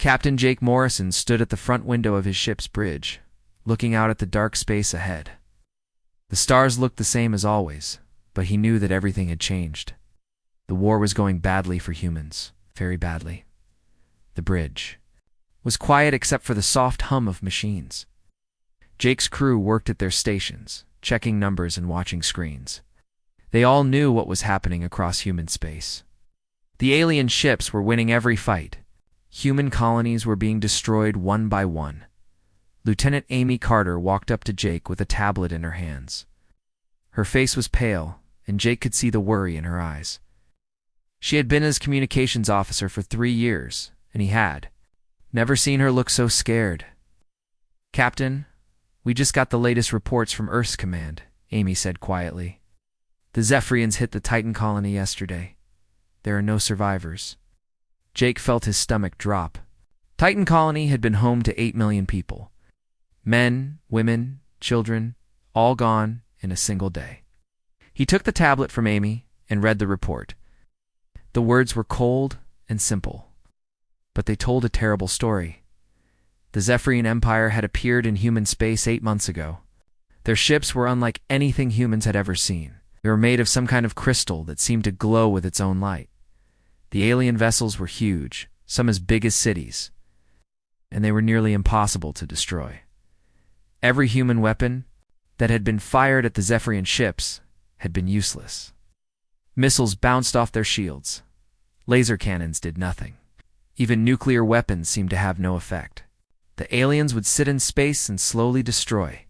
Captain Jake Morrison stood at the front window of his ship's bridge, looking out at the dark space ahead. The stars looked the same as always, but he knew that everything had changed. The war was going badly for humans, very badly. The bridge was quiet except for the soft hum of machines. Jake's crew worked at their stations, checking numbers and watching screens. They all knew what was happening across human space. The alien ships were winning every fight. Human colonies were being destroyed one by one. Lieutenant Amy Carter walked up to Jake with a tablet in her hands. Her face was pale, and Jake could see the worry in her eyes. She had been his communications officer for 3 years, and he had never seen her look so scared. "Captain, we just got the latest reports from Earth's command," Amy said quietly. "The Zephyrians hit the Titan colony yesterday. There are no survivors." Jake felt his stomach drop. Titan colony had been home to 8 million people. Men, women, children, all gone in a single day. He took the tablet from Amy and read the report. The words were cold and simple, but they told a terrible story. The Zephyrian Empire had appeared in human space 8 months ago. Their ships were unlike anything humans had ever seen. They were made of some kind of crystal that seemed to glow with its own light. The alien vessels were huge, some as big as cities, and they were nearly impossible to destroy. Every human weapon that had been fired at the Zephyrian ships had been useless. Missiles bounced off their shields. Laser cannons did nothing. Even nuclear weapons seemed to have no effect. The aliens would sit in space and slowly destroy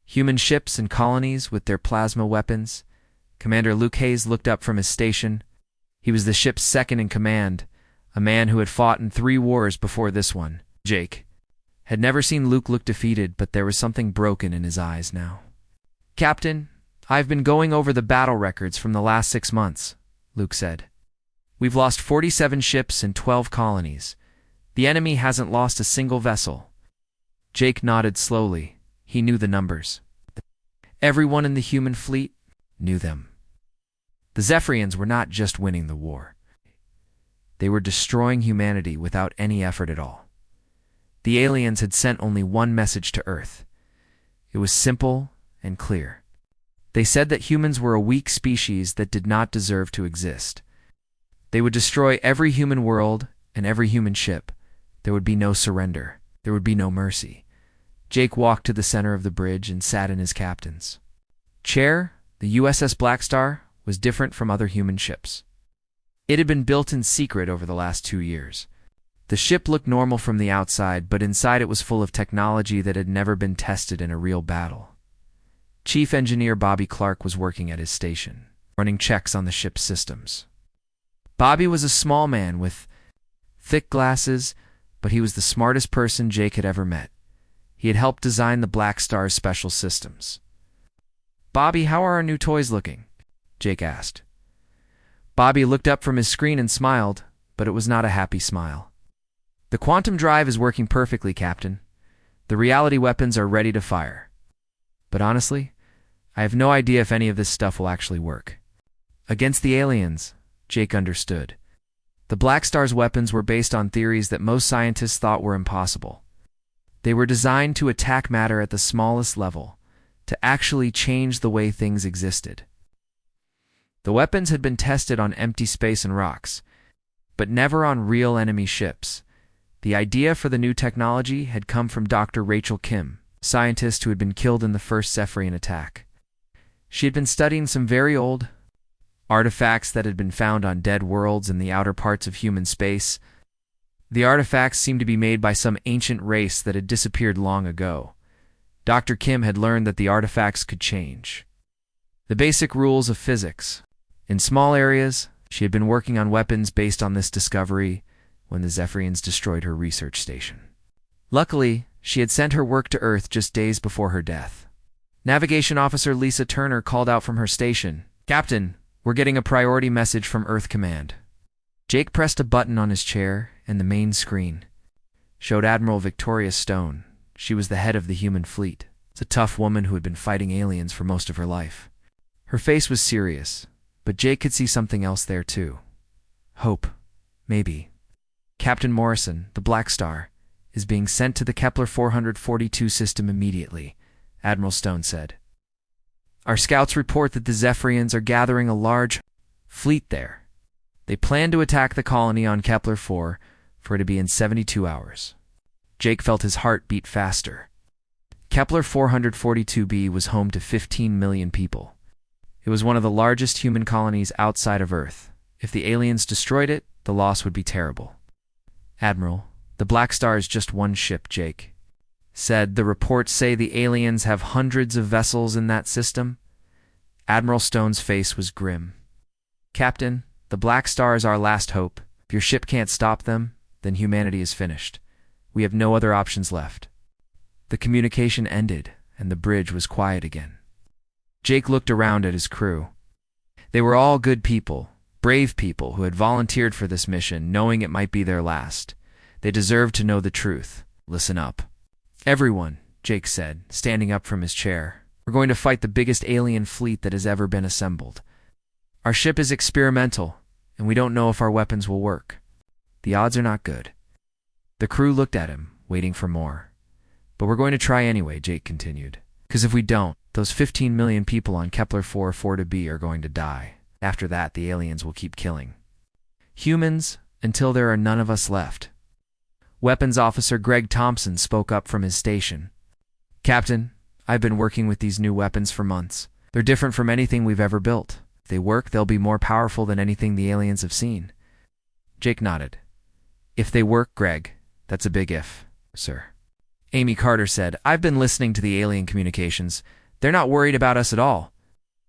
human ships and colonies with their plasma weapons. Commander Luke Hayes looked up from his station. He was the ship's second in command, a man who had fought in 3 wars before this one. Jake had never seen Luke look defeated, but there was something broken in his eyes now. "Captain, I've been going over the battle records from the last 6 months," Luke said. "We've lost 47 ships and 12 colonies. The enemy hasn't lost a single vessel." Jake nodded slowly. He knew the numbers. Everyone in the human fleet knew them. The Zephyrians were not just winning the war. They were destroying humanity without any effort at all. The aliens had sent only one message to Earth. It was simple and clear. They said that humans were a weak species that did not deserve to exist. They would destroy every human world and every human ship. There would be no surrender. There would be no mercy. Jake walked to the center of the bridge and sat in his captain's chair. The USS Blackstar was different from other human ships. It had been built in secret over the last 2 years. The ship looked normal from the outside, but inside it was full of technology that had never been tested in a real battle. Chief Engineer Bobby Clark was working at his station, running checks on the ship's systems. Bobby was a small man with thick glasses, but he was the smartest person Jake had ever met. He had helped design the Blackstar's special systems. "Bobby, how are our new toys looking?" Jake asked. Bobby looked up from his screen and smiled, but it was not a happy smile. "The quantum drive is working perfectly, Captain. The reality weapons are ready to fire. But honestly, I have no idea if any of this stuff will actually work." Against the aliens, Jake understood. The Blackstar's weapons were based on theories that most scientists thought were impossible. They were designed to attack matter at the smallest level, to actually change the way things existed. The weapons had been tested on empty space and rocks, but never on real enemy ships. The idea for the new technology had come from Dr. Rachel Kim, a scientist who had been killed in the first Zephyrian attack. She had been studying some very old artifacts that had been found on dead worlds in the outer parts of human space. The artifacts seemed to be made by some ancient race that had disappeared long ago. Dr. Kim had learned that the artifacts could change the basic rules of physics. In small areas, she had been working on weapons based on this discovery when the Zephyrians destroyed her research station. Luckily, she had sent her work to Earth just days before her death. Navigation Officer Lisa Turner called out from her station, "Captain, we're getting a priority message from Earth Command." Jake pressed a button on his chair, and the main screen showed Admiral Victoria Stone. She was the head of the human fleet. It's a tough woman who had been fighting aliens for most of her life. Her face was serious, but Jake could see something else there too. Hope, maybe. Captain Morrison, the Blackstar, is being sent to the Kepler 442 system immediately, Admiral Stone said. Our scouts report that the Zephyrians are gathering a large fleet there. They plan to attack the colony on Kepler 4 for it to be in 72 hours. Jake felt his heart beat faster. Kepler 442b was home to 15 million people. It was one of the largest human colonies outside of Earth. If the aliens destroyed it, the loss would be terrible. Admiral, the Blackstar is just one ship, Jake said. The reports say the aliens have hundreds of vessels in that system. Admiral Stone's face was grim. Captain, the Blackstar is our last hope. If your ship can't stop them, then humanity is finished. We have no other options left. The communication ended, and the bridge was quiet again. Jake looked around at his crew. They were all good people, brave people who had volunteered for this mission, knowing it might be their last. They deserved to know the truth. Listen up. Everyone, Jake said, standing up from his chair. We're going to fight the biggest alien fleet that has ever been assembled. Our ship is experimental, and we don't know if our weapons will work. The odds are not good. The crew looked at him, waiting for more. But we're going to try anyway, Jake continued. Because if we don't, those 15 million people on Kepler 442b are going to die. After that, the aliens will keep killing humans until there are none of us left. Weapons Officer Greg Thompson spoke up from his station. Captain, I've been working with these new weapons for months. They're different from anything we've ever built. If they work, they'll be more powerful than anything the aliens have seen. Jake nodded. If they work, Greg, that's a big if, sir. Amy Carter said, I've been listening to the alien communications. They're not worried about us at all.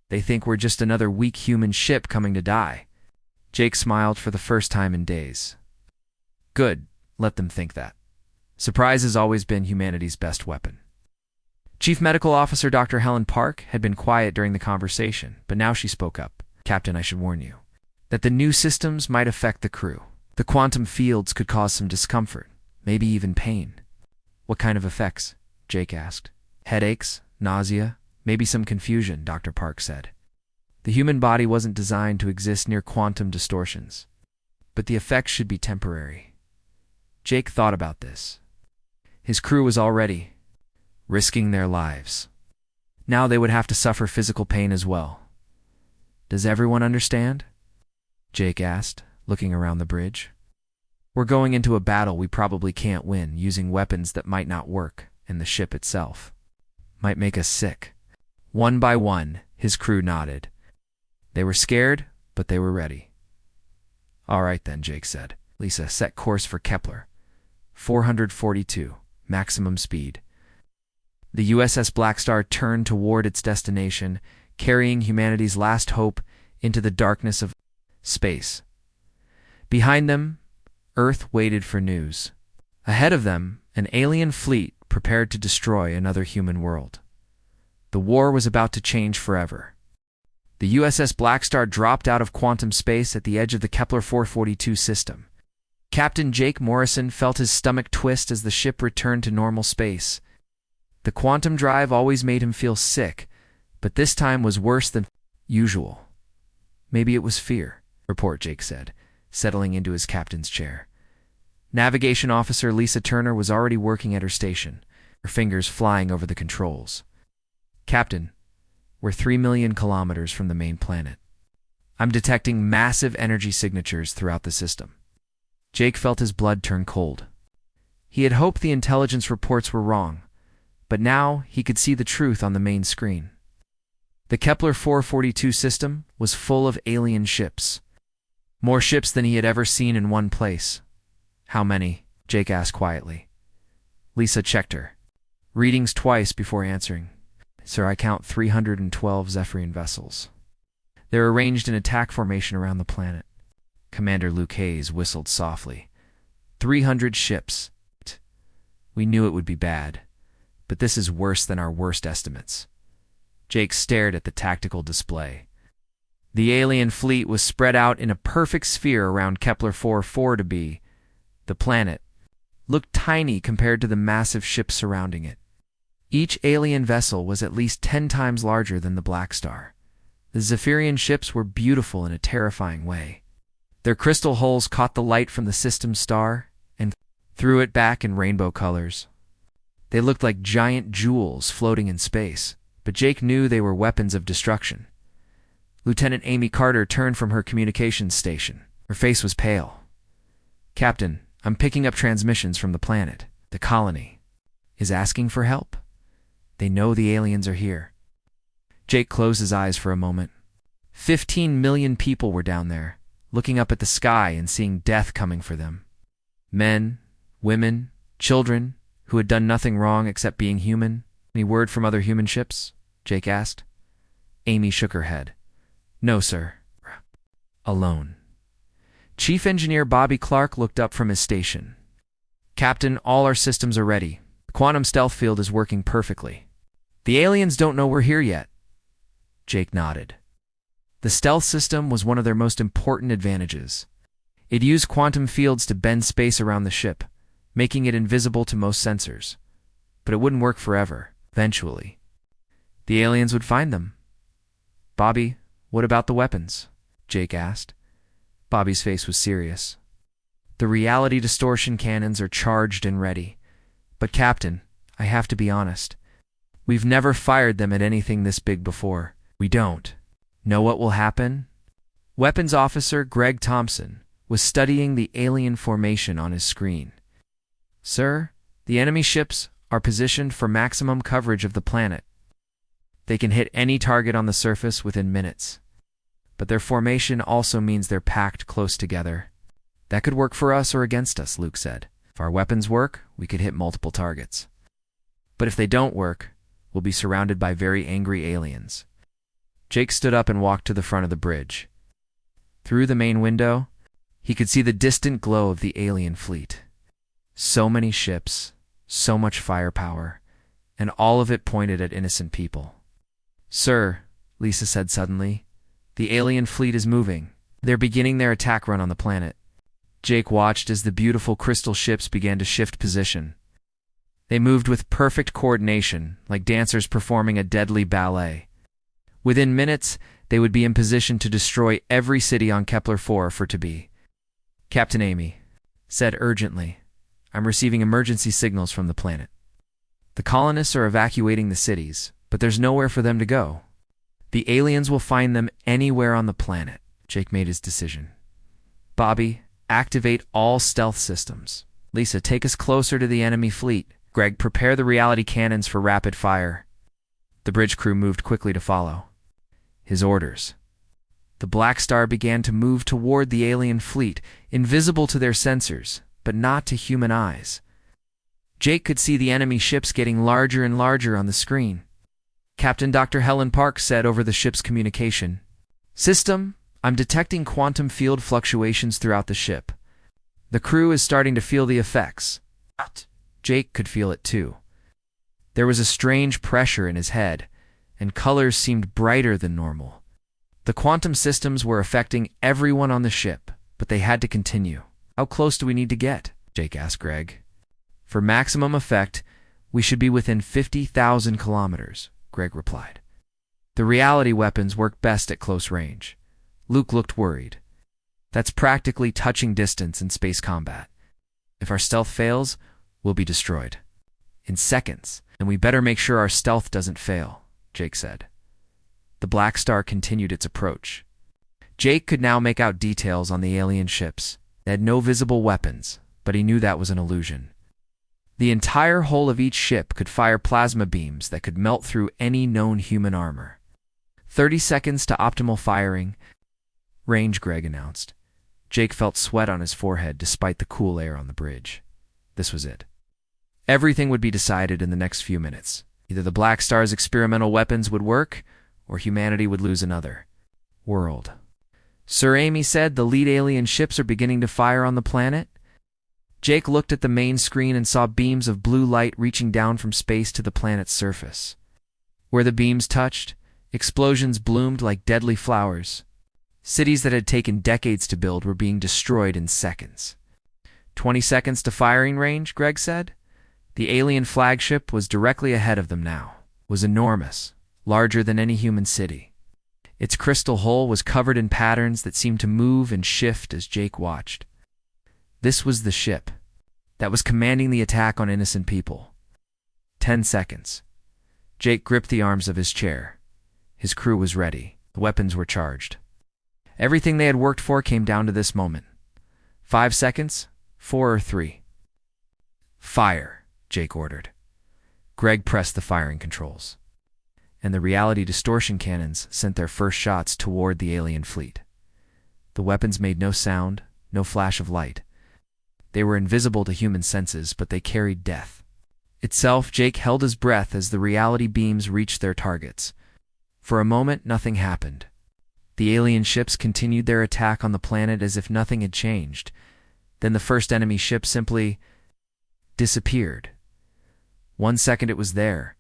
They think we're just another weak human ship coming to die. Jake smiled for the first time in days. Good, let them think that. Surprise has always been humanity's best weapon. Chief Medical Officer Dr. Helen Park had been quiet during the conversation, but now she spoke up. Captain, I should warn you that the new systems might affect the crew. The quantum fields could cause some discomfort, maybe even pain. What kind of effects? Jake asked. Headaches, nausea, maybe some confusion, Dr. Park said. The human body wasn't designed to exist near quantum distortions, but the effects should be temporary. Jake thought about this. His crew was already risking their lives. Now they would have to suffer physical pain as well. Does everyone understand? Jake asked, looking around the bridge. We're going into a battle we probably can't win, using weapons that might not work, and the ship itself might make us sick. One by one, his crew nodded. They were scared, but they were ready. All right then, Jake said. Lisa, set course for Kepler 442, maximum speed. The USS Blackstar turned toward its destination, carrying humanity's last hope into the darkness of space. Behind them, Earth waited for news. Ahead of them, an alien fleet prepared to destroy another human world. The war was about to change forever. The USS Blackstar dropped out of quantum space at the edge of the Kepler 442 system. Captain Jake Morrison felt his stomach twist as the ship returned to normal space. The quantum drive always made him feel sick, but this time was worse than usual. Maybe it was fear, Report Jake said, settling into his captain's chair. Navigation Officer Lisa Turner was already working at her station, her fingers flying over the controls. Captain, we're 3 million kilometers from the main planet. I'm detecting massive energy signatures throughout the system. Jake felt his blood turn cold. He had hoped the intelligence reports were wrong, but now he could see the truth on the main screen. The Kepler 442 system was full of alien ships. More ships than he had ever seen in one place. How many? Jake asked quietly. Lisa checked her readings twice before answering. Sir, I count 312 Zephyrian vessels. They're arranged in attack formation around the planet. Commander Luke Hayes whistled softly. 300 ships. We knew it would be bad, but this is worse than our worst estimates. Jake stared at the tactical display. The alien fleet was spread out in a perfect sphere around Kepler 442b. The planet looked tiny compared to the massive ships surrounding it. Each alien vessel was at least 10 times larger than the Blackstar. The Zephyrian ships were beautiful in a terrifying way. Their crystal hulls caught the light from the system star and threw it back in rainbow colors. They looked like giant jewels floating in space, but Jake knew they were weapons of destruction. Lieutenant Amy Carter turned from her communications station. Her face was pale. "Captain, I'm picking up transmissions from the planet. The colony is asking for help. They know the aliens are here." Jake closed his eyes for a moment. 15 million people were down there, looking up at the sky and seeing death coming for them. Men, women, children, who had done nothing wrong except being human. "Any word from other human ships?" Jake asked. Amy shook her head. "No, sir. Alone." Chief Engineer Bobby Clark looked up from his station. "Captain, all our systems are ready. The quantum stealth field is working perfectly. The aliens don't know we're here yet." Jake nodded. The stealth system was one of their most important advantages. It used quantum fields to bend space around the ship, making it invisible to most sensors. But it wouldn't work forever. Eventually, the aliens would find them. "Bobby, what about the weapons?" Jake asked. Bobby's face was serious. "The reality distortion cannons are charged and ready. But Captain, I have to be honest. We've never fired them at anything this big before. We don't know what will happen." Weapons Officer Greg Thompson was studying the alien formation on his screen. "Sir, the enemy ships are positioned for maximum coverage of the planet. They can hit any target on the surface within minutes. But their formation also means they're packed close together. That could work for us or against us," Luke said. "If our weapons work, we could hit multiple targets. But if they don't work, we'll be surrounded by very angry aliens." Jake stood up and walked to the front of the bridge. Through the main window, he could see the distant glow of the alien fleet. So many ships, so much firepower, and all of it pointed at innocent people. "Sir," Lisa said suddenly, "the alien fleet is moving. They're beginning their attack run on the planet." Jake watched as the beautiful crystal ships began to shift position. They moved with perfect coordination, like dancers performing a deadly ballet. Within minutes, they would be in position to destroy every city on Kepler-4 for to be. "Captain Amy said urgently, I'm receiving emergency signals from the planet. The colonists are evacuating the cities, but there's nowhere for them to go. The aliens will find them anywhere on the planet." Jake made his decision. "Bobby, activate all stealth systems. Lisa, take us closer to the enemy fleet. Greg, prepare the reality cannons for rapid fire." The bridge crew moved quickly to follow his orders. The Blackstar began to move toward the alien fleet, invisible to their sensors, but not to human eyes. Jake could see the enemy ships getting larger and larger on the screen. Captain Dr. Helen Park said over the ship's communication, "System, I'm detecting quantum field fluctuations throughout the ship. The crew is starting to feel the effects." Jake could feel it too. There was a strange pressure in his head, and colors seemed brighter than normal. The quantum systems were affecting everyone on the ship, but they had to continue. "How close do we need to get?" Jake asked Greg. "For maximum effect, we should be within 50,000 kilometers, Greg replied. "The reality weapons work best at close range." Luke looked worried. "That's practically touching distance in space combat. If our stealth fails, we'll be destroyed in seconds, and we better make sure our stealth doesn't fail," Jake said. The Blackstar continued its approach. Jake could now make out details on the alien ships. They had no visible weapons, but he knew that was an illusion. The entire hull of each ship could fire plasma beams that could melt through any known human armor. 30 seconds to optimal firing range, Greg announced. Jake felt sweat on his forehead despite the cool air on the bridge. This was it. Everything would be decided in the next few minutes. Either the Blackstar's experimental weapons would work, or humanity would lose another world. "Sir," Amy said, "the lead alien ships are beginning to fire on the planet." Jake looked at the main screen and saw beams of blue light reaching down from space to the planet's surface. Where the beams touched, explosions bloomed like deadly flowers. Cities that had taken decades to build were being destroyed in seconds. 20 seconds to firing range, Greg said. The alien flagship was directly ahead of them now. It was enormous, larger than any human city. Its crystal hull was covered in patterns that seemed to move and shift as Jake watched. This was the ship that was commanding the attack on innocent people. 10 seconds. Jake gripped the arms of his chair. His crew was ready. The weapons were charged. Everything they had worked for came down to this moment. 5 seconds, 4 or 3. Fire, Jake ordered. Greg pressed the firing controls, and the reality distortion cannons sent their first shots toward the alien fleet. The weapons made no sound, no flash of light. They were invisible to human senses, but they carried death itself. Jake held his breath as the reality beams reached their targets. For a moment, nothing happened. The alien ships continued their attack on the planet as if nothing had changed. Then the first enemy ship simply disappeared. 1 second it was there,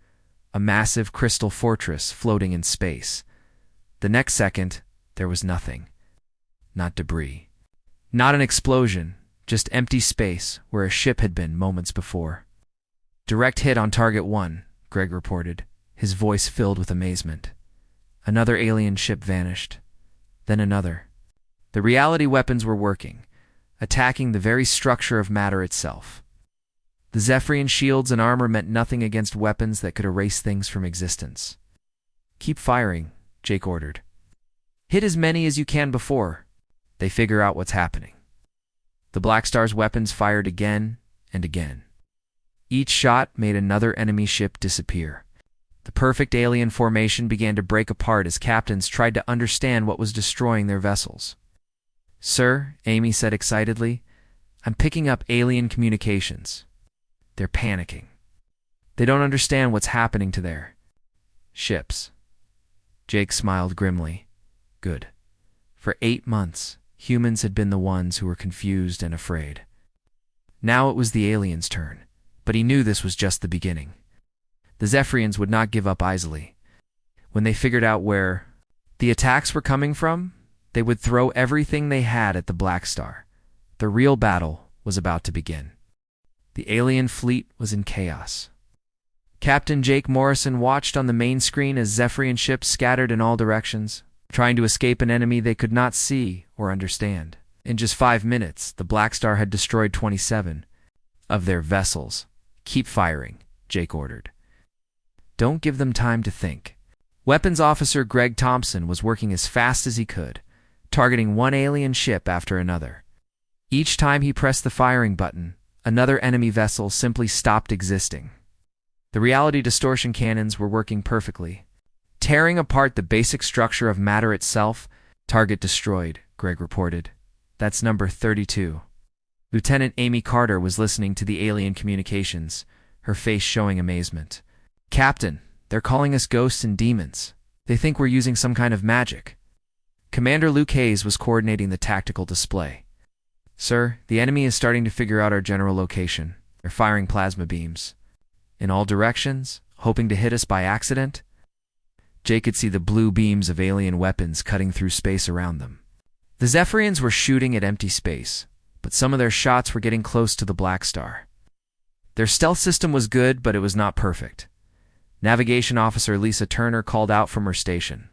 a massive crystal fortress floating in space. The next second, there was nothing. Not debris. Not an explosion, just empty space where a ship had been moments before. Direct hit on target 1, Greg reported, his voice filled with amazement. Another alien ship vanished. Then another. The reality weapons were working, attacking the very structure of matter itself. The Zephyrian shields and armor meant nothing against weapons that could erase things from existence. Keep firing, Jake ordered. Hit as many as you can before they figure out what's happening. The Blackstar's weapons fired again and again. Each shot made another enemy ship disappear. The perfect alien formation began to break apart as captains tried to understand what was destroying their vessels. "Sir," Amy said excitedly, "I'm picking up alien communications. They're panicking. They don't understand what's happening to their ships." Jake smiled grimly. Good. For 8 months, humans had been the ones who were confused and afraid. Now it was the aliens' turn, but he knew this was just the beginning. The Zephyrians would not give up easily. When they figured out where the attacks were coming from, they would throw everything they had at the Blackstar. The real battle was about to begin. The alien fleet was in chaos. Captain Jake Morrison watched on the main screen as Zephyrian ships scattered in all directions, trying to escape an enemy they could not see or understand. In just 5 minutes, the Blackstar had destroyed 27 of their vessels. "Keep firing," Jake ordered. "Don't give them time to think." Weapons Officer Greg Thompson was working as fast as he could, targeting one alien ship after another. Each time he pressed the firing button, another enemy vessel simply stopped existing. The reality distortion cannons were working perfectly, tearing apart the basic structure of matter itself. "Target destroyed," Greg reported. "That's number 32. Lieutenant Amy Carter was listening to the alien communications, her face showing amazement. "Captain, they're calling us ghosts and demons. They think we're using some kind of magic." Commander Luke Hayes was coordinating the tactical display. "Sir, the enemy is starting to figure out our general location. They're firing plasma beams in all directions, hoping to hit us by accident." Jake could see the blue beams of alien weapons cutting through space around them. The Zephyrians were shooting at empty space, but some of their shots were getting close to the Blackstar. Their stealth system was good, but it was not perfect. Navigation Officer Lisa Turner called out from her station.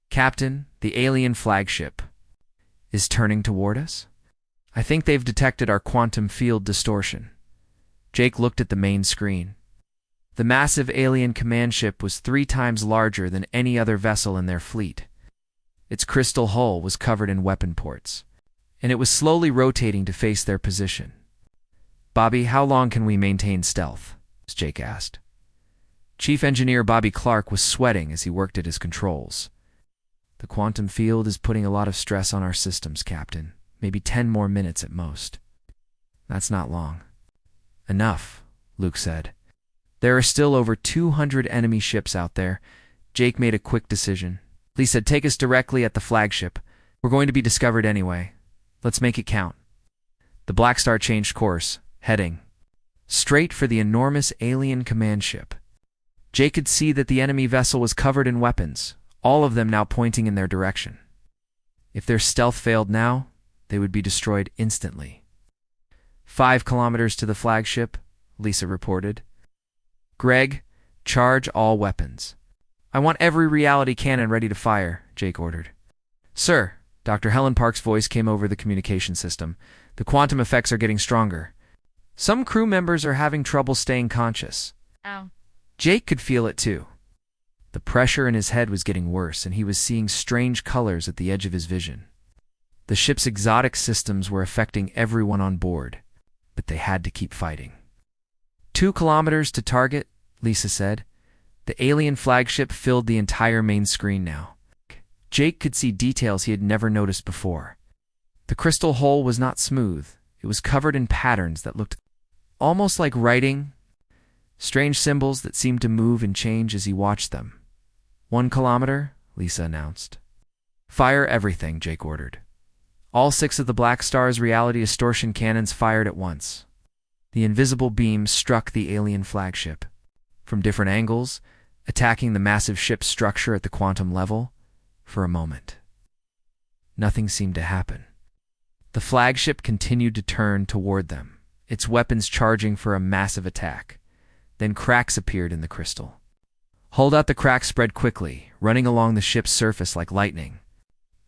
"Captain, the alien flagship is turning toward us. I think they've detected our quantum field distortion." Jake looked at the main screen. The massive alien command ship was 3 times larger than any other vessel in their fleet. Its crystal hull was covered in weapon ports, and it was slowly rotating to face their position. "Bobby, how long can we maintain stealth?" Jake asked. Chief Engineer Bobby Clark was sweating as he worked at his controls. "The quantum field is putting a lot of stress on our systems, Captain. Maybe 10 more minutes at most." "That's not long." "Enough," Luke said. "There are still over 200 enemy ships out there." Jake made a quick decision. Lee said, "Take us directly at the flagship. We're going to be discovered anyway. Let's make it count." The Blackstar changed course, heading straight for the enormous alien command ship. Jake could see that the enemy vessel was covered in weapons, all of them now pointing in their direction. If their stealth failed now, they would be destroyed instantly. 5 kilometers to the flagship, Lisa reported. "Greg, charge all weapons. I want every reality cannon ready to fire, Jake ordered. Sir, Dr. Helen Park's voice came over the communication system. The quantum effects are getting stronger. Some crew members are having trouble staying conscious. Ow. Jake could feel it too. The pressure in his head was getting worse, and he was seeing strange colors at the edge of his vision. The ship's exotic systems were affecting everyone on board, but they had to keep fighting. 2 kilometers to target, Lisa said. The alien flagship filled the entire main screen now. Jake could see details he had never noticed before. The crystal hull was not smooth. It was covered in patterns that looked almost like writing, strange symbols that seemed to move and change as he watched them. 1 kilometer, Lisa announced. Fire everything, Jake ordered. All 6 of the Blackstar's reality distortion cannons fired at once. The invisible beams struck the alien flagship. From different angles, attacking the massive ship's structure at the quantum level, for a moment. Nothing seemed to happen. The flagship continued to turn toward them, its weapons charging for a massive attack. Then cracks appeared in the crystal. Hold out the cracks spread quickly, running along the ship's surface like lightning.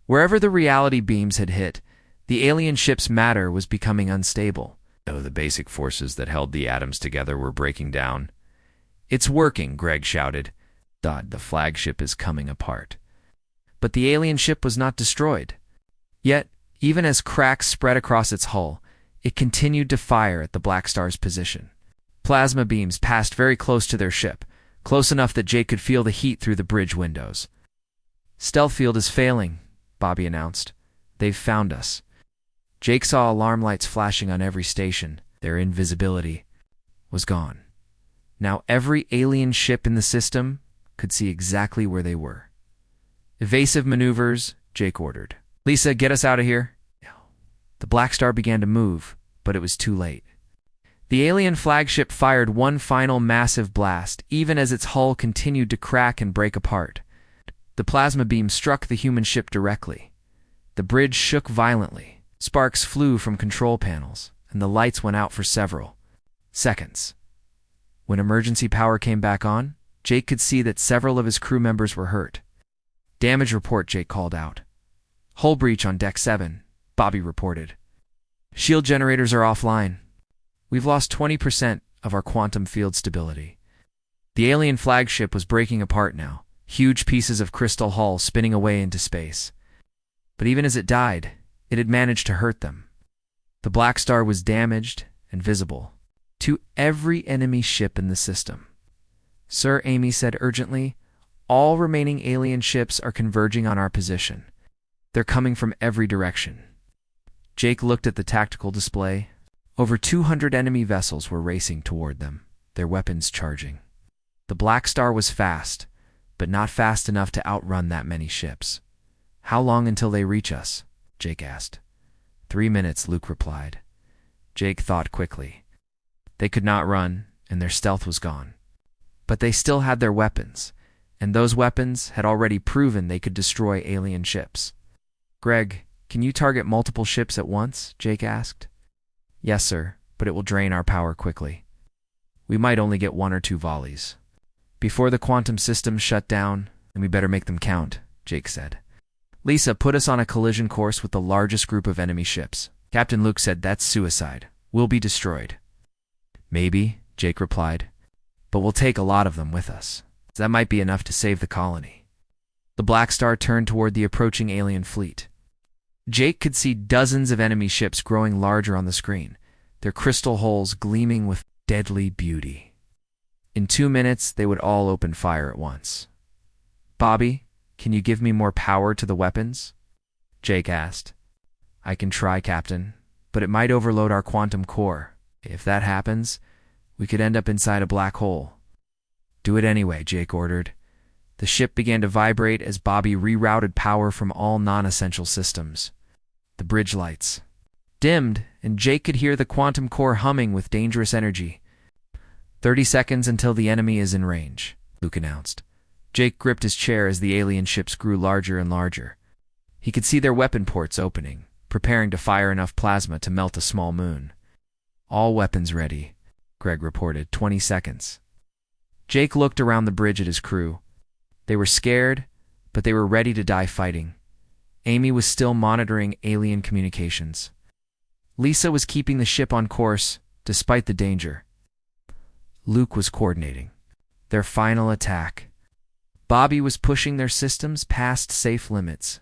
Wherever the reality beams had hit, the alien ship's matter was becoming unstable. The basic forces that held the atoms together were breaking down. It's working, Greg shouted. The flagship is coming apart. But the alien ship was not destroyed. Yet, even as cracks spread across its hull, it continued to fire at the Blackstar's position. Plasma beams passed very close to their ship, close enough that Jake could feel the heat through the bridge windows. Stealth field is failing, Bobby announced. They've found us. Jake saw alarm lights flashing on every station. Their invisibility was gone. Now every alien ship in the system could see exactly where they were. Evasive maneuvers, Jake ordered. Lisa, get us out of here. The Blackstar began to move, but it was too late. The alien flagship fired one final massive blast, even as its hull continued to crack and break apart. The plasma beam struck the human ship directly. The bridge shook violently. Sparks flew from control panels, and the lights went out for several seconds. When emergency power came back on, Jake could see that several of his crew members were hurt. Damage report, Jake called out. Hull breach on deck 7, Bobby reported. Shield generators are offline. We've lost 20% of our quantum field stability. The alien flagship was breaking apart now, huge pieces of crystal hull spinning away into space. But even as it died, it had managed to hurt them. The Blackstar was damaged and visible to every enemy ship in the system. Sir, Amy said urgently, all remaining alien ships are converging on our position. They're coming from every direction. Jake looked at the tactical display. Over 200 enemy vessels were racing toward them, their weapons charging. The Blackstar was fast, but not fast enough to outrun that many ships. How long until they reach us? Jake asked. 3 minutes, Luke replied. Jake thought quickly. They could not run, and their stealth was gone. But they still had their weapons, and those weapons had already proven they could destroy alien ships. Greg, can you target multiple ships at once? Jake asked. Yes, sir, but it will drain our power quickly. We might only get 1 or 2 volleys. Before the quantum systems shut down, and we better make them count, Jake said. Lisa, put us on a collision course with the largest group of enemy ships. Captain Luke said that's suicide. We'll be destroyed. Maybe, Jake replied, but we'll take a lot of them with us. That might be enough to save the colony. The Blackstar turned toward the approaching alien fleet. Jake could see dozens of enemy ships growing larger on the screen, their crystal hulls gleaming with deadly beauty. In 2 minutes, they would all open fire at once. Bobby, can you give me more power to the weapons? Jake asked. I can try, Captain, but it might overload our quantum core. If that happens, we could end up inside a black hole. Do it anyway, Jake ordered. The ship began to vibrate as Bobby rerouted power from all non-essential systems. The bridge lights dimmed, and Jake could hear the quantum core humming with dangerous energy. 30 seconds until the enemy is in range, Luke announced. Jake gripped his chair as the alien ships grew larger and larger. He could see their weapon ports opening, preparing to fire enough plasma to melt a small moon. All weapons ready, Greg reported. 20 seconds. Jake looked around the bridge at his crew. They were scared, but they were ready to die fighting. Amy was still monitoring alien communications. Lisa was keeping the ship on course, despite the danger. Luke was coordinating their final attack. Bobby was pushing their systems past safe limits.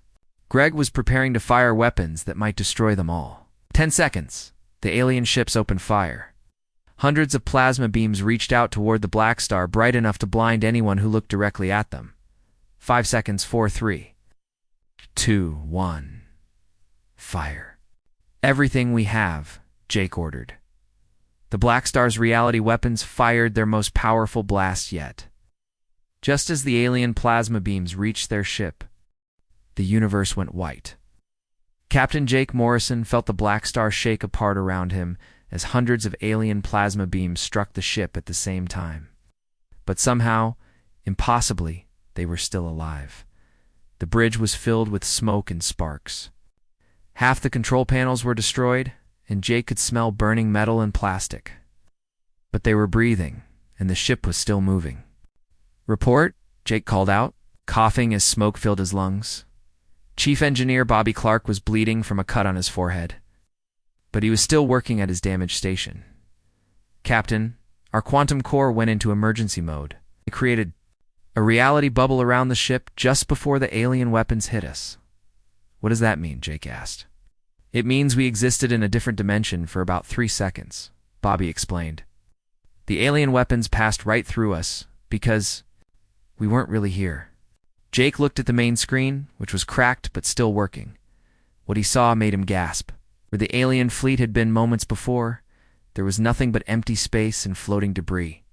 Greg was preparing to fire weapons that might destroy them all. 10 seconds. The alien ships opened fire. Hundreds of plasma beams reached out toward the Blackstar, bright enough to blind anyone who looked directly at them. 5 seconds. 4, 3, 2, 1. Fire. Everything we have, Jake ordered. The Blackstar's reality weapons fired their most powerful blast yet. Just as the alien plasma beams reached their ship, the universe went white. Captain Jake Morrison felt the Blackstar shake apart around him as hundreds of alien plasma beams struck the ship at the same time. But somehow, impossibly, they were still alive. The bridge was filled with smoke and sparks. Half the control panels were destroyed, and Jake could smell burning metal and plastic. But they were breathing, and the ship was still moving. "Report," Jake called out, coughing as smoke filled his lungs. Chief Engineer Bobby Clark was bleeding from a cut on his forehead, but he was still working at his damaged station. "Captain, our quantum core went into emergency mode. It created a reality bubble around the ship just before the alien weapons hit us." "What does that mean?" Jake asked. "It means we existed in a different dimension for about 3 seconds, Bobby explained. "The alien weapons passed right through us because we weren't really here." Jake looked at the main screen, which was cracked but still working. What he saw made him gasp. Where the alien fleet had been moments before, there was nothing but empty space and floating debris.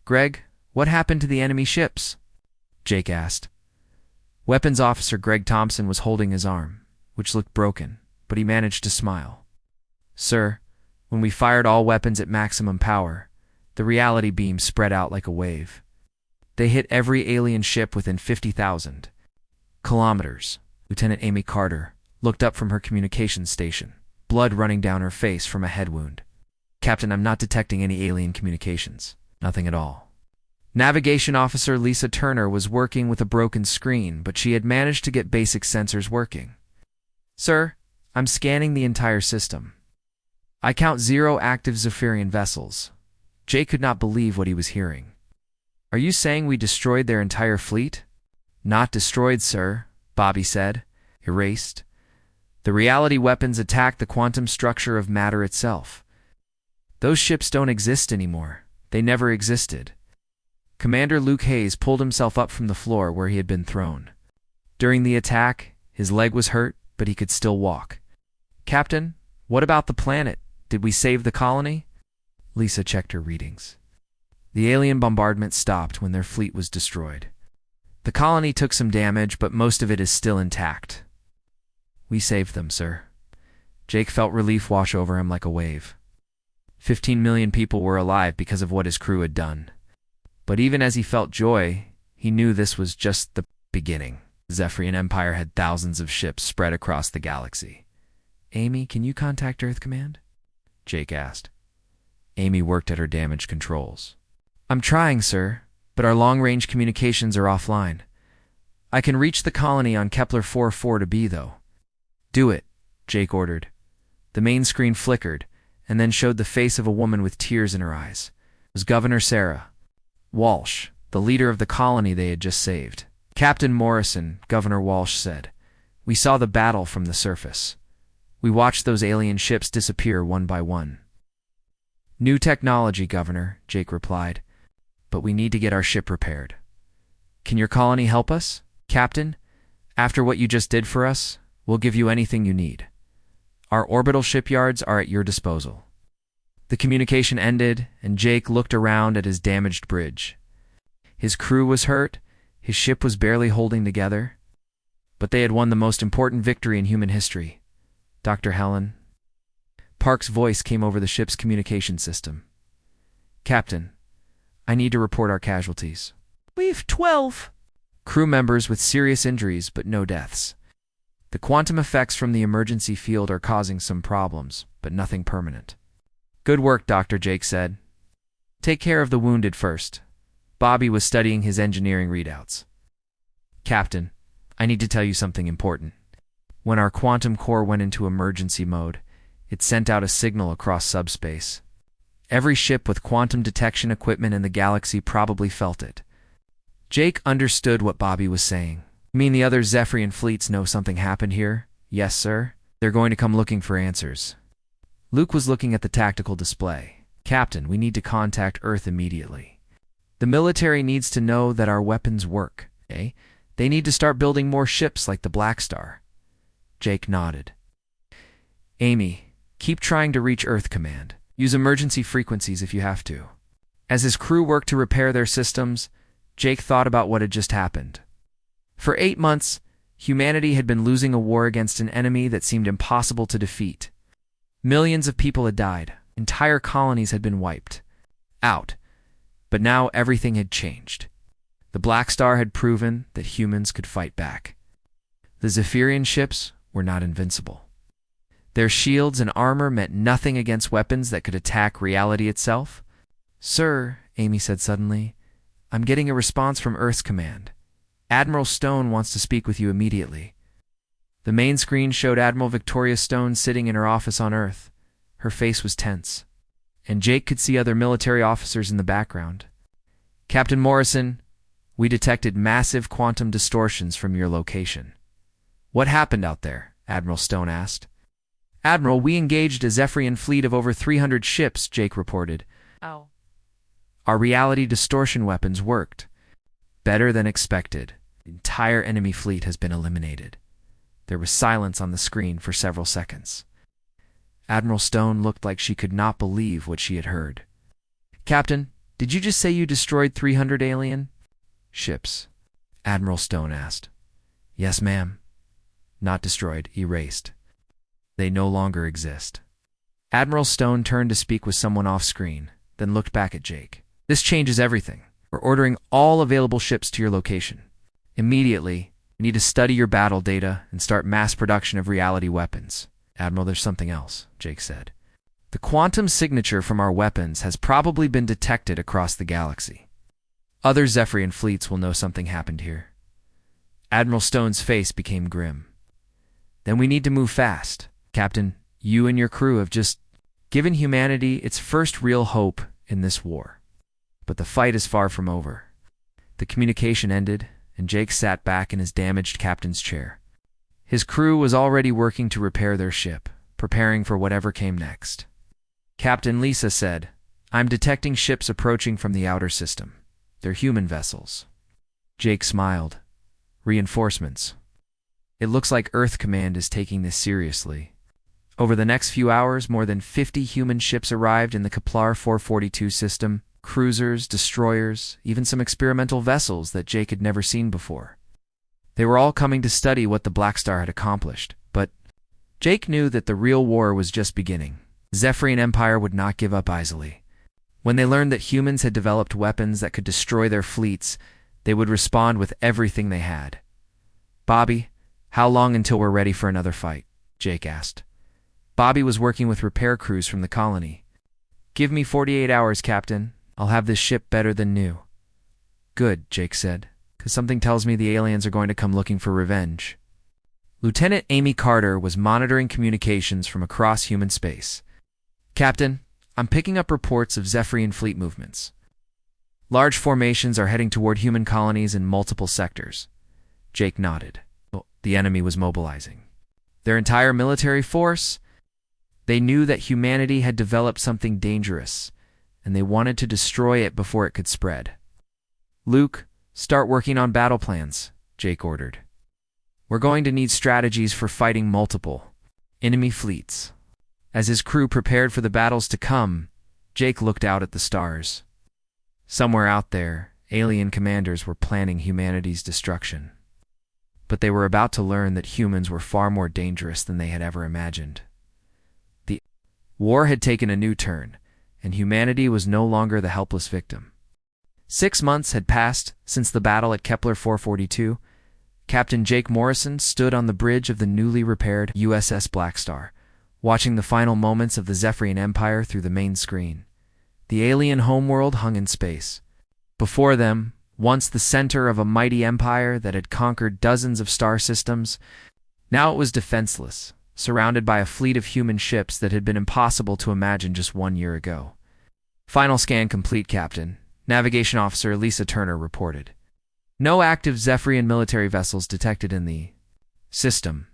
"Greg, what happened to the enemy ships?" Jake asked. Weapons Officer Greg Thompson was holding his arm, which looked broken, but he managed to smile. "Sir, when we fired all weapons at maximum power, the reality beam spread out like a wave. They hit every alien ship within 50,000 kilometers." Lieutenant Amy Carter looked up from her communications station, blood running down her face from a head wound. "Captain, I'm not detecting any alien communications. Nothing at all." Navigation Officer Lisa Turner was working with a broken screen, but she had managed to get basic sensors working. "Sir, I'm scanning the entire system. I count 0 active Zephyrian vessels." Jake could not believe what he was hearing. "Are you saying we destroyed their entire fleet?" "Not destroyed, sir," Bobby said. "Erased. The reality weapons attacked the quantum structure of matter itself. Those ships don't exist anymore. They never existed." Commander Luke Hayes pulled himself up from the floor where he had been thrown. During the attack, his leg was hurt, but he could still walk. "Captain, what about the planet? Did we save the colony?" Lisa checked her readings. The alien bombardment stopped when their fleet was destroyed. The colony took some damage, but most of it is still intact. "We saved them, sir." Jake felt relief wash over him like a wave. 15 million people were alive because of what his crew had done. But even as he felt joy, he knew this was just the beginning. The Zephyrian Empire had thousands of ships spread across the galaxy. "Amy, can you contact Earth Command?" Jake asked. Amy worked at her damaged controls. "I'm trying, sir, but our long-range communications are offline. I can reach the colony on Kepler 4-4b, though." "Do it," Jake ordered. The main screen flickered, and then showed the face of a woman with tears in her eyes. It was Governor Sarah Walsh, the leader of the colony they had just saved. "Captain Morrison," Governor Walsh said, "we saw the battle from the surface. We watched those alien ships disappear one by one." "New technology, Governor," Jake replied, "but we need to get our ship repaired." "Can your colony help us?" "Captain, after what you just did for us, we'll give you anything you need. Our orbital shipyards are at your disposal." The communication ended, and Jake looked around at his damaged bridge. His crew was hurt, his ship was barely holding together, but they had won the most important victory in human history. "Dr. Helen." Park's voice came over the ship's communication system. "Captain, I need to report our casualties." "We've 12 crew members with serious injuries, but no deaths. The quantum effects from the emergency field are causing some problems, but nothing permanent." "Good work, Doctor," Jake said. "Take care of the wounded first." Bobby was studying his engineering readouts. Captain, I need to tell you something important. When our quantum core went into emergency mode, it sent out a signal across subspace. Every ship with quantum detection equipment in the galaxy probably felt it. Jake understood what Bobby was saying. You mean the other Zephyrian fleets know something happened here? Yes, sir. They're going to come looking for answers. Luke was looking at the tactical display. Captain, we need to contact Earth immediately. The military needs to know that our weapons work. They need to start building more ships like the Blackstar. Jake nodded. Amy, keep trying to reach Earth Command. Use emergency frequencies if you have to. As his crew worked to repair their systems, Jake thought about what had just happened. For 8 months, humanity had been losing a war against an enemy that seemed impossible to defeat. Millions of people had died. Entire colonies had been wiped out. But now everything had changed. The Blackstar had proven that humans could fight back. The Zephyrian ships were not invincible. Their shields and armor meant nothing against weapons that could attack reality itself. Sir, Amy said suddenly, I'm getting a response from Earth's command. Admiral Stone wants to speak with you immediately. The main screen showed Admiral Victoria Stone sitting in her office on Earth. Her face was tense, and Jake could see other military officers in the background. Captain Morrison, we detected massive quantum distortions from your location. What happened out there? Admiral Stone asked. Admiral, we engaged a Zephyrian fleet of over 300 ships, Jake reported. Oh. Our reality distortion weapons worked. Better than expected. The entire enemy fleet has been eliminated. There was silence on the screen for several seconds. Admiral Stone looked like she could not believe what she had heard. Captain, did you just say you destroyed 300 alien ships? Admiral Stone asked. Yes, ma'am. Not destroyed, erased. They no longer exist. Admiral Stone turned to speak with someone off-screen, then looked back at Jake. This changes everything. We're ordering all available ships to your location. Immediately, we need to study your battle data and start mass production of reality weapons. Admiral, there's something else, Jake said. The quantum signature from our weapons has probably been detected across the galaxy. Other Zephyrian fleets will know something happened here. Admiral Stone's face became grim. Then we need to move fast. Captain, you and your crew have just given humanity its first real hope in this war. But the fight is far from over. The communication ended, and Jake sat back in his damaged captain's chair. His crew was already working to repair their ship, preparing for whatever came next. Captain Lisa said, I'm detecting ships approaching from the outer system. They're human vessels. Jake smiled. Reinforcements. It looks like Earth Command is taking this seriously. Over the next few hours, more than 50 human ships arrived in the Kepler 442 system, cruisers, destroyers, even some experimental vessels that Jake had never seen before. They were all coming to study what the Blackstar had accomplished, but Jake knew that the real war was just beginning. The Zephyrian Empire would not give up easily. When they learned that humans had developed weapons that could destroy their fleets, they would respond with everything they had. Bobby, how long until we're ready for another fight? Jake asked. Bobby was working with repair crews from the colony. Give me 48 hours, Captain. I'll have this ship better than new. Good, Jake said, because something tells me the aliens are going to come looking for revenge. Lieutenant Amy Carter was monitoring communications from across human space. Captain, I'm picking up reports of Zephyrian fleet movements. Large formations are heading toward human colonies in multiple sectors. Jake nodded. The enemy was mobilizing. Their entire military force? They knew that humanity had developed something dangerous, and they wanted to destroy it before it could spread. Luke, start working on battle plans, Jake ordered. We're going to need strategies for fighting multiple enemy fleets. As his crew prepared for the battles to come, Jake looked out at the stars. Somewhere out there, alien commanders were planning humanity's destruction. But they were about to learn that humans were far more dangerous than they had ever imagined. The war had taken a new turn, and humanity was no longer the helpless victim. 6 months had passed since the battle at Kepler 442. Captain Jake Morrison stood on the bridge of the newly repaired USS Blackstar, watching the final moments of the Zephyrian Empire through the main screen. The alien homeworld hung in space. Before them once the center of a mighty empire that had conquered dozens of star systems, now it was defenseless, surrounded by a fleet of human ships that had been impossible to imagine just 1 year ago. Final scan complete, Captain. Navigation Officer Lisa Turner reported. No active Zephyrian military vessels detected in the system.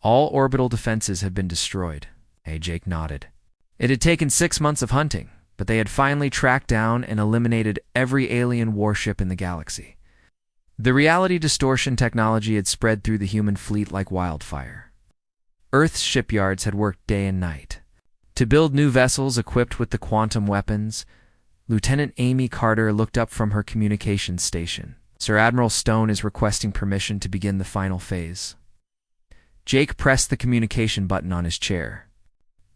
All orbital defenses have been destroyed. Jake nodded. It had taken 6 months of hunting, but they had finally tracked down and eliminated every alien warship in the galaxy. The reality distortion technology had spread through the human fleet like wildfire. Earth's shipyards had worked day and night to build new vessels equipped with the quantum weapons. Lieutenant Amy Carter looked up from her communications station. Sir Admiral Stone is requesting permission to begin the final phase. Jake pressed the communication button on his chair.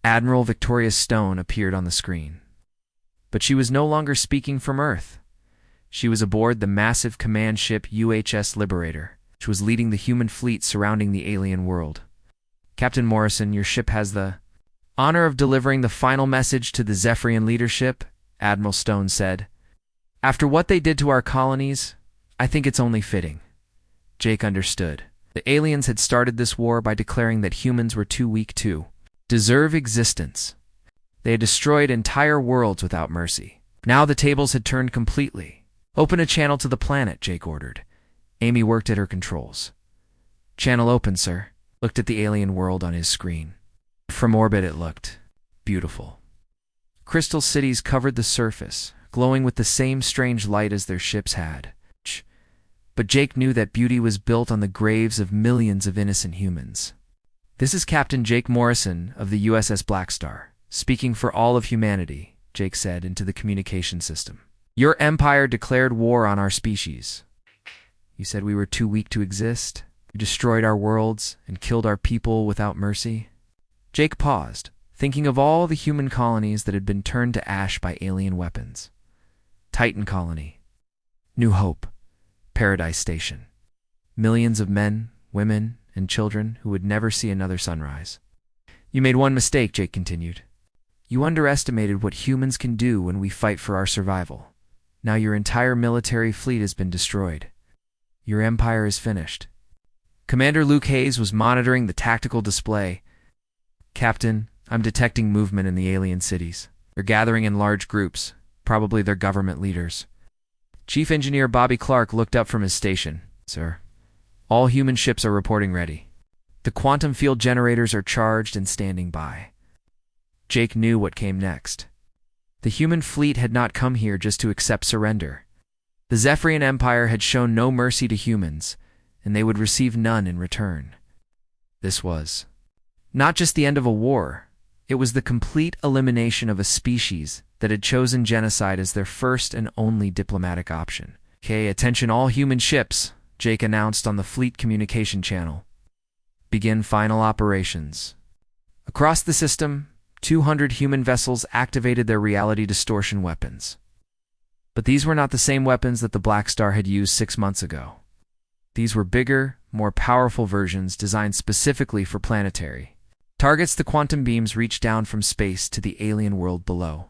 Admiral Victoria Stone appeared on the screen. But she was no longer speaking from Earth. She was aboard the massive command ship USS Liberator, which was leading the human fleet surrounding the alien world. Captain Morrison, your ship has the honor of delivering the final message to the Zephyrian leadership, Admiral Stone said. After what they did to our colonies, I think it's only fitting. Jake understood. The aliens had started this war by declaring that humans were too weak to deserve existence. They had destroyed entire worlds without mercy. Now the tables had turned completely. Open a channel to the planet, Jake ordered. Amy worked at her controls. Channel open, sir. Looked at the alien world on his screen. From orbit it looked beautiful. Crystal cities covered the surface, glowing with the same strange light as their ships had. But Jake knew that beauty was built on the graves of millions of innocent humans. This is Captain Jake Morrison of the USS Blackstar, speaking for all of humanity, Jake said into the communication system. Your empire declared war on our species. You said we were too weak to exist. You destroyed our worlds and killed our people without mercy. Jake paused, thinking of all the human colonies that had been turned to ash by alien weapons. Titan Colony, New Hope, Paradise Station. Millions of men, women, and children who would never see another sunrise. You made one mistake, Jake continued. You underestimated what humans can do when we fight for our survival. Now your entire military fleet has been destroyed. Your empire is finished. Commander Luke Hayes was monitoring the tactical display. Captain, I'm detecting movement in the alien cities. They're gathering in large groups, probably their government leaders. Chief Engineer Bobby Clark looked up from his station. Sir, all human ships are reporting ready. The quantum field generators are charged and standing by. Jake knew what came next. The human fleet had not come here just to accept surrender. The Zephyrian Empire had shown no mercy to humans, and they would receive none in return. This was not just the end of a war, it was the complete elimination of a species that had chosen genocide as their first and only diplomatic option. Okay, attention all human ships, Jake announced on the fleet communication channel. Begin final operations. Across the system, 200 human vessels activated their reality distortion weapons. But these were not the same weapons that the Blackstar had used 6 months ago. These were bigger, more powerful versions designed specifically for planetary targets. The quantum beams reached down from space to the alien world below.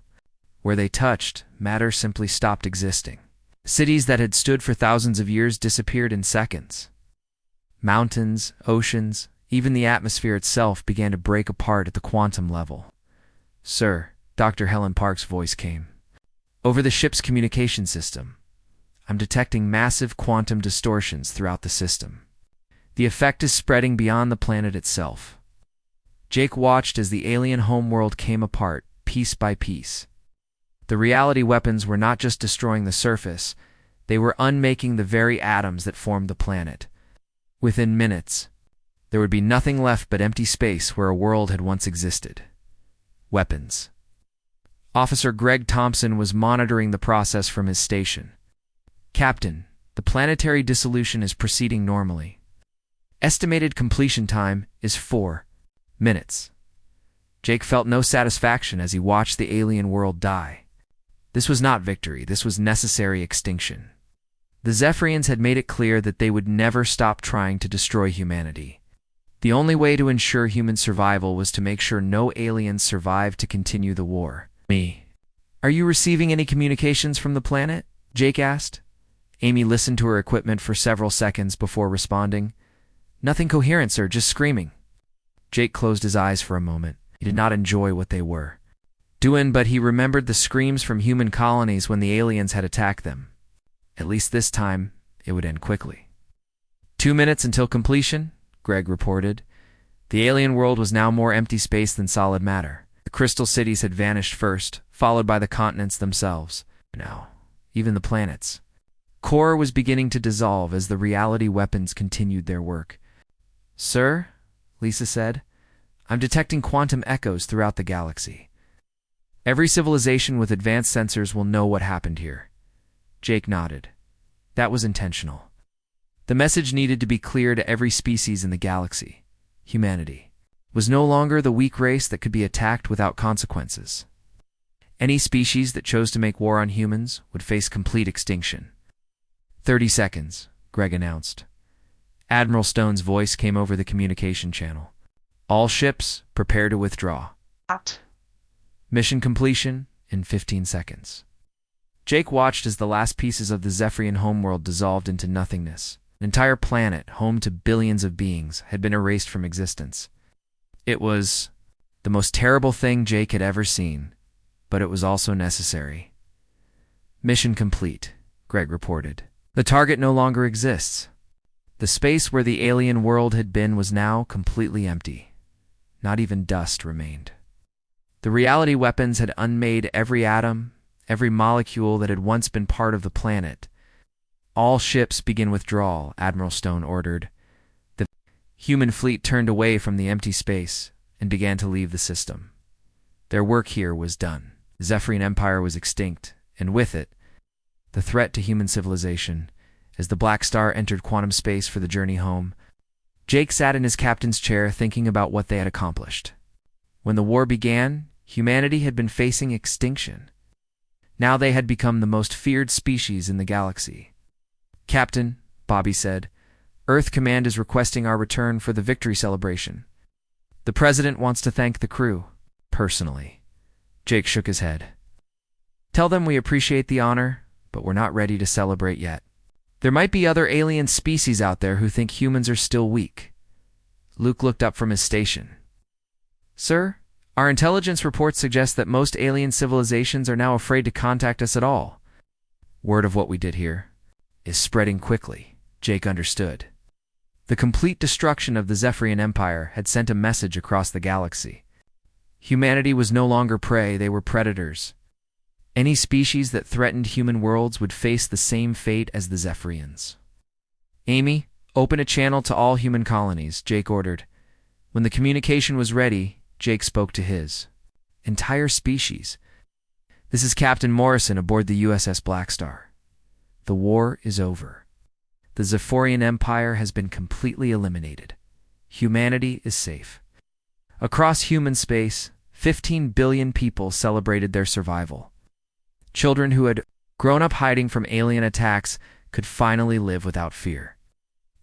Where they touched, matter simply stopped existing. Cities that had stood for thousands of years disappeared in seconds. Mountains, oceans, even the atmosphere itself began to break apart at the quantum level. Sir, Dr. Helen Park's voice came. Over the ship's communication system, I'm detecting massive quantum distortions throughout the system. The effect is spreading beyond the planet itself. Jake watched as the alien homeworld came apart, piece by piece. The reality weapons were not just destroying the surface, they were unmaking the very atoms that formed the planet. Within minutes, there would be nothing left but empty space where a world had once existed. Weapons. Officer Greg Thompson was monitoring the process from his station. Captain, the planetary dissolution is proceeding normally. Estimated completion time is 4 minutes. Jake felt no satisfaction as he watched the alien world die. This was not victory, this was necessary extinction. The Zephyrians had made it clear that they would never stop trying to destroy humanity. The only way to ensure human survival was to make sure no aliens survived to continue the war. Me. Are you receiving any communications from the planet? Jake asked. Amy listened to her equipment for several seconds before responding. "Nothing coherent, sir, just screaming." Jake closed his eyes for a moment. He did not enjoy what they were doing, but he remembered the screams from human colonies when the aliens had attacked them. At least this time, it would end quickly. 2 minutes until completion, Greg reported. The alien world was now more empty space than solid matter. The crystal cities had vanished first, followed by the continents themselves. Now, even the planets. Core was beginning to dissolve as the reality weapons continued their work. "Sir," Lisa said, "I'm detecting quantum echoes throughout the galaxy. Every civilization with advanced sensors will know what happened here." Jake nodded. That was intentional. The message needed to be clear to every species in the galaxy. Humanity was no longer the weak race that could be attacked without consequences. Any species that chose to make war on humans would face complete extinction. 30 seconds, Greg announced. Admiral Stone's voice came over the communication channel. "All ships, prepare to withdraw. What? Mission completion in 15 seconds. Jake watched as the last pieces of the Zephyrian homeworld dissolved into nothingness. An entire planet, home to billions of beings, had been erased from existence. It was the most terrible thing Jake had ever seen, but it was also necessary. "Mission complete," Greg reported. "The target no longer exists." The space where the alien world had been was now completely empty. Not even dust remained. The reality weapons had unmade every atom, every molecule that had once been part of the planet. "All ships begin withdrawal," Admiral Stone ordered. The human fleet turned away from the empty space and began to leave the system. Their work here was done. The Zephyrian Empire was extinct, and with it, the threat to human civilization. As the Blackstar entered quantum space for the journey home, Jake sat in his captain's chair thinking about what they had accomplished. When the war began, humanity had been facing extinction. Now they had become the most feared species in the galaxy. "Captain," Bobby said, "Earth Command is requesting our return for the victory celebration. The President wants to thank the crew, personally." Jake shook his head. "Tell them we appreciate the honor, but we're not ready to celebrate yet. There might be other alien species out there who think humans are still weak." Luke looked up from his station. "Sir, our intelligence reports suggest that most alien civilizations are now afraid to contact us at all. Word of what we did here is spreading quickly," Jake understood. The complete destruction of the Zephyrian Empire had sent a message across the galaxy. Humanity was no longer prey, they were predators. Any species that threatened human worlds would face the same fate as the Zephyrians. "Amy, open a channel to all human colonies," Jake ordered. When the communication was ready, Jake spoke to his entire species. "This is Captain Morrison aboard the USS Blackstar. The war is over. The Zephyrian Empire has been completely eliminated. Humanity is safe." Across human space, 15 billion people celebrated their survival. Children who had grown up hiding from alien attacks could finally live without fear.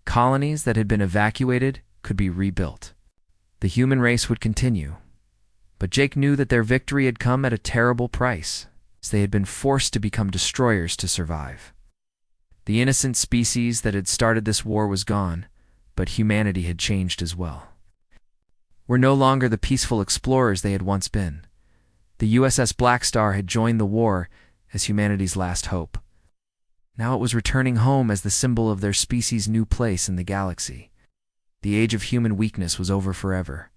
Colonies that had been evacuated could be rebuilt. The human race would continue. But Jake knew that their victory had come at a terrible price, as they had been forced to become destroyers to survive. The innocent species that had started this war was gone, but humanity had changed as well. Were no longer the peaceful explorers they had once been. The USS Blackstar had joined the war as humanity's last hope. Now it was returning home as the symbol of their species' new place in the galaxy. The age of human weakness was over forever.